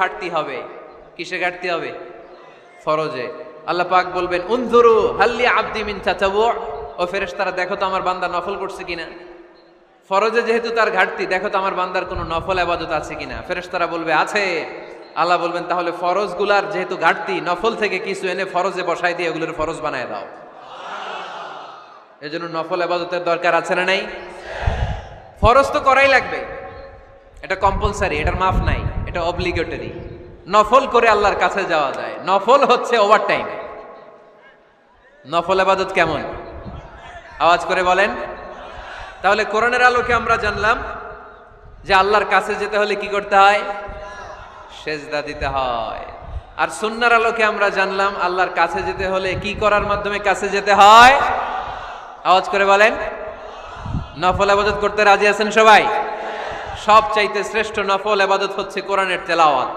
ঘাটতি হবে। কিসে ঘাটতি হবে? ফরজে। আল্লাহ পাক বলবেন উনজুরু হাল্লি আব্দি মিন তাতাওয়ু, ও ফেরেশতারা দেখো তো আমার বান্দা নফল করছে কিনা। ফরজে যেহেতু তার ঘাটতি, দেখো তো আমার বান্দার কোনো নফল ইবাদত আছে কিনা। ফেরেশতারা বলবে আছে। আল্লাহ বলবেন তাহলে ফরজগুলার যেহেতু ঘাটতি, নফল থেকে কিছু এনে ফরজে বসাই দিয়ে ওগুলোর ফরজ বানায় দাও। এজন্য নফল ইবাদতের দরকার আছে না নাই? ফরজ তো করাই লাগবে, এটা কম্পালসারি, এটার মাফ নাই, এটা অব্লিগেটরি। নফল করে আল্লাহর কাছে যাওয়া যায়, নফল হচ্ছে ওভার টাইম। নফল ইবাদত কেমন? আওয়াজ করে বলেন। তাহলে কোরআনের আলোকে আমরা জানলাম যে আল্লাহর কাছে যেতে হলে কি করতে হয়? সেজদা দিতে হয়। আর সুন্নাহর আলোকে আমরা জানলাম আল্লাহর কাছে যেতে হলে কি করার মাধ্যমে কাছে যেতে হয়? আওয়াজ করে বলেন। নফল ইবাদত করতে রাজি আছেন সবাই? সবচাইতে শ্রেষ্ঠ নফল ইবাদত হচ্ছে কোরআনের তেলাওয়াত।